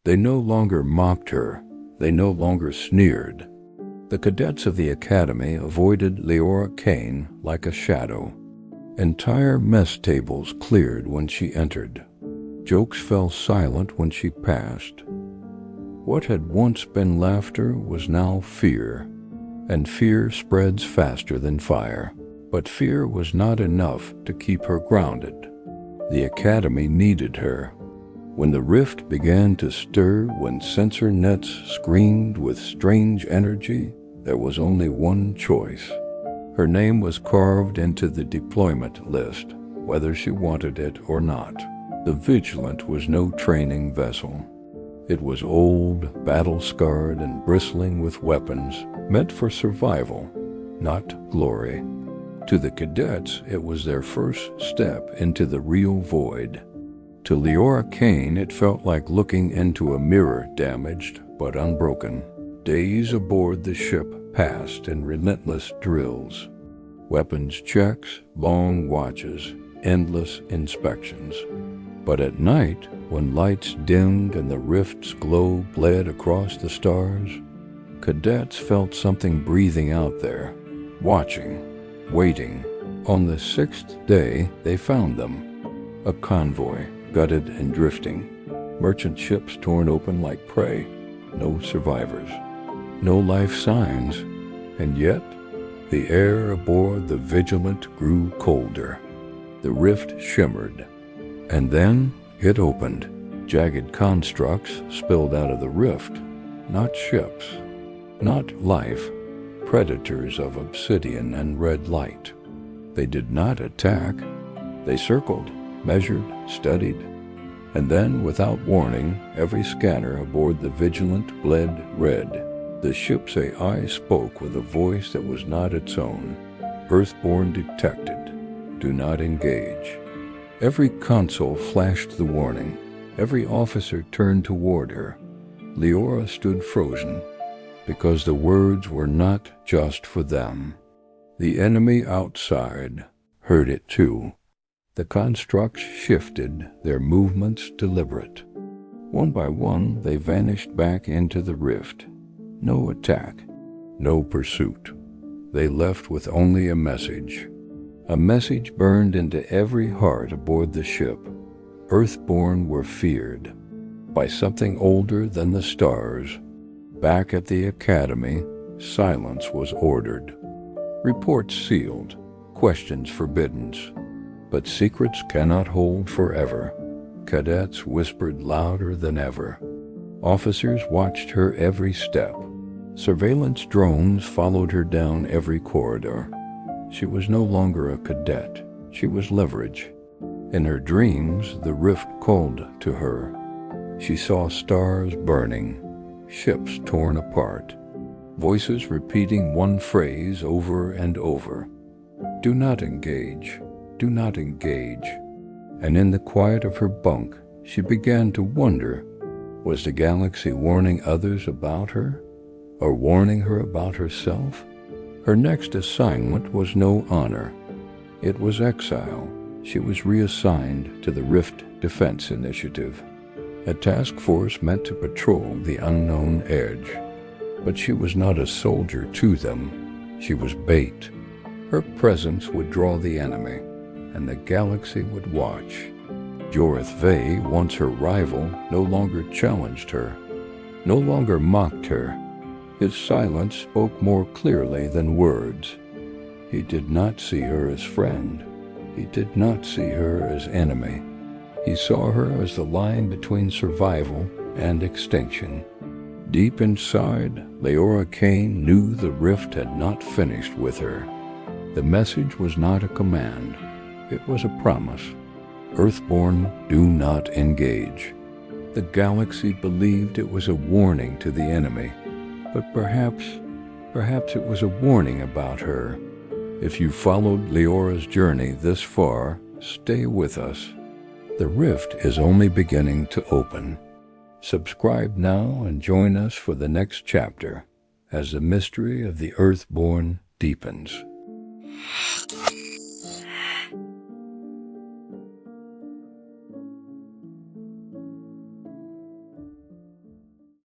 They no longer mocked her. They no longer sneered. The cadets of the academy avoided Liora Kane like a shadow. Entire mess tables cleared when she entered. Jokes fell silent when she passed. What had once been laughter was now fear, and fear spreads faster than fire. But fear was not enough to keep her grounded. The academy needed her. When the rift began to stir, when sensor nets screamed with strange energy, there was only one choice. Her name was carved into the deployment list, whether she wanted it or not. The Vigilant was no training vessel. It was old, battle-scarred, and bristling with weapons, meant for survival, not glory. To the cadets, it was their first step into the real void. To Liora Kane, it felt like looking into a mirror damaged but unbroken. Days aboard the ship passed in relentless drills. Weapons checks, long watches, endless inspections. But at night, when lights dimmed and the rift's glow bled across the stars, cadets felt something breathing out there, watching, waiting. On the 6th day, they found them. A convoy, gutted and drifting. Merchant ships torn open like prey. No survivors. No life signs. And yet, the air aboard the Vigilant grew colder. The rift shimmered. And then it opened. Jagged constructs spilled out of the rift. Not ships. Not life. Predators of obsidian and red light. They did not attack. They circled, measured, studied, and then, without warning, every scanner aboard the Vigilant bled red. The ship's AI spoke with a voice that was not its own. Earthborn detected. Do not engage. Every console flashed the warning. Every officer turned toward her. Liora stood frozen, because the words were not just for them. The enemy outside heard it too. The constructs shifted, their movements deliberate. One by one, they vanished back into the rift. No attack, no pursuit. They left with only a message. A message burned into every heart aboard the ship. Earthborn were feared by something older than the stars. Back at the academy, silence was ordered. Reports sealed, questions forbidden. But secrets cannot hold forever. Cadets whispered louder than ever. Officers watched her every step. Surveillance drones followed her down every corridor. She was no longer a cadet. She was leverage. In her dreams, the rift called to her. She saw stars burning, ships torn apart, voices repeating one phrase over and over. Do not engage. Do not engage. And in the quiet of her bunk, she began to wonder, was the galaxy warning others about her? Or warning her about herself? Her next assignment was no honor. It was exile. She was reassigned to the Rift Defense Initiative, a task force meant to patrol the unknown edge. But she was not a soldier to them. She was bait. Her presence would draw the enemy, and the galaxy would watch. Jorith Vey, once her rival, no longer challenged her, no longer mocked her. His silence spoke more clearly than words. He did not see her as friend. He did not see her as enemy. He saw her as the line between survival and extinction. Deep inside, Liora Kane knew the rift had not finished with her. The message was not a command. It was a promise. Earthborn, do not engage. The galaxy believed it was a warning to the enemy, but perhaps it was a warning about her. If you followed Liora's journey this far, stay with us. The rift is only beginning to open. Subscribe now and join us for the next chapter as the mystery of the Earthborn deepens.